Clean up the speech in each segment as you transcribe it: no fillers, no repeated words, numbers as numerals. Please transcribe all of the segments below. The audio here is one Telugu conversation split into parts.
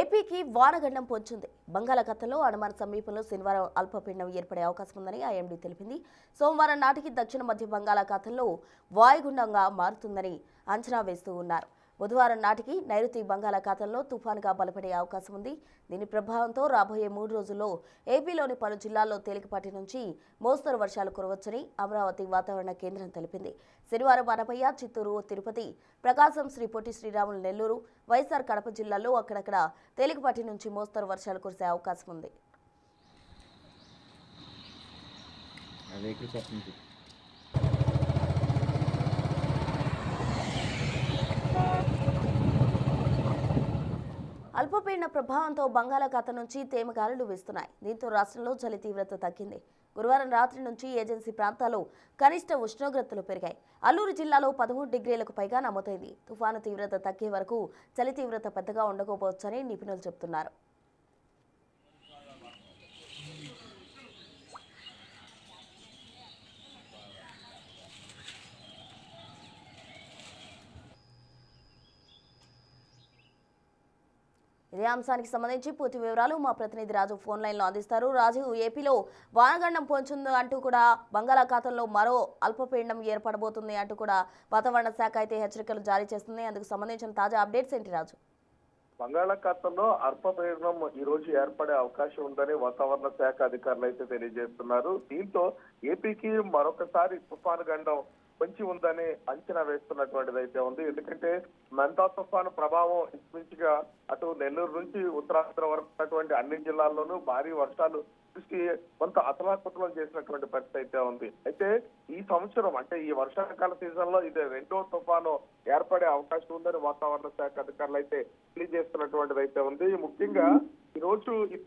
ఏపీకి వానగండం పొంచింది. బంగాళాఖాతంలో అండమాన్ సమీపంలో శనివారం అల్పపీడనం ఏర్పడే అవకాశం ఉందని ఐఎండీ తెలిపింది. సోమవారం నాటికి దక్షిణ మధ్య బంగాళాఖాతంలో వాయుగుండంగా మారుతుందని అంచనా వేస్తూ ఉన్నారు. బుధవారం నాటికి నైరుతి బంగాళాఖాతంలో తుఫానుగా బలపడే అవకాశం ఉంది. దీని ప్రభావంతో రాబోయే 3 రోజుల్లో ఏపీలోని పలు జిల్లాల్లో తేలికపాటి నుంచి మోస్తరు వర్షాలు కురవచ్చని అమరావతి వాతావరణ కేంద్రం తెలిపింది. శనివారం అన్నమయ్య, చిత్తూరు, తిరుపతి, ప్రకాశం, శ్రీ పొట్టి శ్రీరాములు, నెల్లూరు, వైఎస్ఆర్ కడప జిల్లాల్లో అక్కడక్కడ తేలికపాటి నుంచి మోస్తరు వర్షాలు కురిసే అవకాశం ఉంది. అల్పపీడన ప్రభావంతో బంగాళాఖాతం నుంచి తేమ గాలులు వీస్తున్నాయి. దీంతో రాష్ట్రంలో చలి తీవ్రత తగ్గింది. గురువారం రాత్రి నుంచి ఏజెన్సీ ప్రాంతాల్లో కనిష్ట ఉష్ణోగ్రతలు పెరిగాయి. అల్లూరు జిల్లాలో 13 డిగ్రీలకు పైగా నమోదైంది. తుఫాను తీవ్రత తగ్గే వరకు చలి తీవ్రత పెద్దగా ఉండకపోవచ్చని నిపుణులు చెబుతున్నారు. ఇదే అంశానికి సంబంధించి పూర్తి వివరాలు మా ప్రతినిధి రాజు ఫోన్ లైన్లో అందిస్తారు. రాజు, ఏపీలో వానగండం పొంచుంది అంటూ కూడా బంగాళాఖాతంలో మరో అల్పపీడనం ఏర్పడబోతుంది అంటూ కూడా వాతావరణ శాఖ అయితే హెచ్చరికలు జారీ చేస్తుంది. అందుకు సంబంధించిన తాజా అప్డేట్స్ ఏంటి రాజు? బంగాళాఖాతంలో అల్పపీడనం ఈ రోజు ఏర్పడే అవకాశం ఉందని వాతావరణ శాఖ అధికారులు అయితే తెలియజేస్తున్నారు. దీంతో ఏపీకి మరొకసారి తుఫాను గండం పొంచి ఉందని అంచనా వేస్తున్నటువంటిది అయితే ఉంది. ఎందుకంటే మెంతా తుఫాను ప్రభావం ఇంచుమించుగా అటు నెల్లూరు నుంచి ఉత్తరాంధ్ర వరకు ఉన్నటువంటి అన్ని జిల్లాల్లోనూ భారీ వర్షాలు కురిసి కొంత అతలాకుతలం చేసినటువంటి పరిస్థితి అయితే ఉంది. అయితే ఈ సంవత్సరం అంటే ఈ వర్షాకాల సీజన్ లో ఇది 2వ తుఫాను ఏర్పడే అవకాశం ఉందని వాతావరణ శాఖ అధికారులు అయితే తెలియజేస్తున్నటువంటిది అయితే ఉంది. ముఖ్యంగా ఈ రోజు ఈ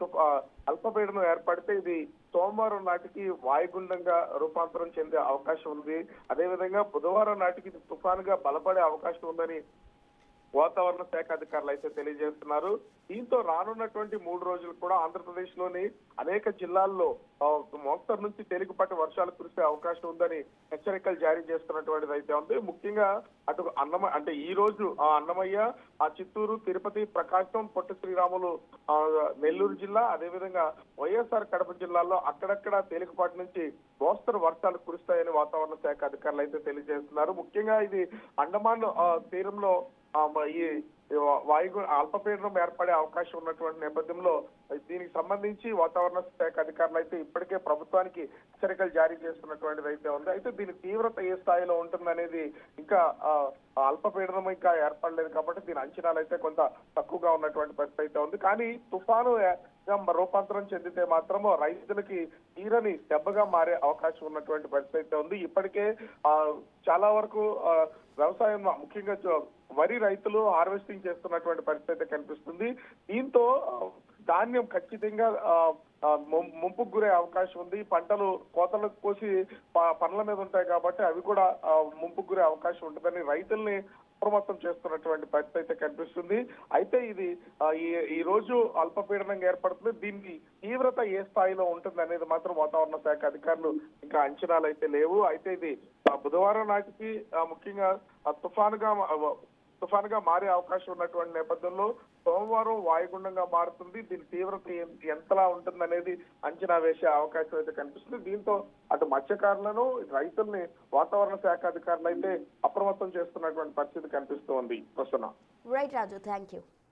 అల్పపీడనం ఏర్పడితే ఇది సోమవారం నాటికి వాయుగుండంగా రూపాంతరం చెందే అవకాశం ఉంది. అదేవిధంగా బుధవారం నాటికి ఇది తుఫానుగా బలపడే అవకాశం ఉందని వాతావరణ శాఖ అధికారులు అయితే తెలియజేస్తున్నారు. దీంతో రానున్నటువంటి 3 రోజులు కూడా ఆంధ్రప్రదేశ్ లోని అనేక జిల్లాల్లో మోస్తరు నుంచి తేలికపాటి వర్షాలు కురిసే అవకాశం ఉందని హెచ్చరికలు జారీ చేస్తున్నటువంటిది అయితే ఉంది. ముఖ్యంగా అటు అంటే ఈ రోజు అన్నమయ్య, చిత్తూరు, తిరుపతి, ప్రకాశం, పొట్టి శ్రీరాములు, నెల్లూరు జిల్లా, అదేవిధంగా వైఎస్ఆర్ కడప జిల్లాల్లో అక్కడక్కడ తేలికపాటి నుంచి మోస్తరు వర్షాలు కురుస్తాయని వాతావరణ శాఖ అధికారులు అయితే తెలియజేస్తున్నారు. ముఖ్యంగా ఇది అండమాన్ తీరంలో ఈ అల్పపీడనం ఏర్పడే అవకాశం ఉన్నటువంటి నేపథ్యంలో దీనికి సంబంధించి వాతావరణ శాఖ అధికారులు అయితే ఇప్పటికే ప్రభుత్వానికి హెచ్చరికలు జారీ చేస్తున్నటువంటిది అయితే ఉంది. అయితే దీని తీవ్రత ఏ స్థాయిలో ఉంటుందనేది ఇంకా అల్పపీడనం ఇంకా ఏర్పడలేదు కాబట్టి దీని అంచనాలు అయితే కొంత తక్కువగా ఉన్నటువంటి పరిస్థితి అయితే ఉంది. కానీ తుఫాను రూపాంతరం చెందితే మాత్రము రైతులకి తీరని దెబ్బగా మారే అవకాశం ఉన్నటువంటి పరిస్థితి అయితే ఉంది. ఇప్పటికే చాలా వరకు వ్యవసాయం ముఖ్యంగా వరి రైతులు హార్వెస్టింగ్ చేస్తున్నటువంటి పరిస్థితి కనిపిస్తుంది. దీంతో ధాన్యం ఖచ్చితంగా ముంపుకు గురే అవకాశం ఉంది. పంటలు కోతలకు కోసి పనుల మీద ఉంటాయి కాబట్టి అవి కూడా ముంపుకు గురే అవకాశం ఉంటుందని రైతుల్ని అప్రమత్తం చేస్తున్నటువంటి పరిస్థితి అయితే కనిపిస్తుంది. అయితే ఇది ఈ రోజు అల్పపీడనంగా ఏర్పడుతుంది. దీనికి తీవ్రత ఏ స్థాయిలో ఉంటుంది అనేది మాత్రం వాతావరణ శాఖ అధికారులు ఇంకా అంచనాలు అయితే లేవు. అయితే ఇది బుధవారం నాటికి ముఖ్యంగా తుఫానుగా మారే అవకాశం ఉన్నటువంటి నేపథ్యంలో సోమవారం వాయుగుండంగా మారుతుంది. దీని తీవ్రత ఎంతలా ఉంటుందనేది అంచనా వేసే అవకాశం అయితే కనిపిస్తుంది. దీంతో అటు మత్స్యకారులను, రైతుల్ని వాతావరణ శాఖ అధికారులు అయితే అప్రమత్తం చేస్తున్నటువంటి పరిస్థితి కనిపిస్తోంది. Prasanna. Right Raju, thank you.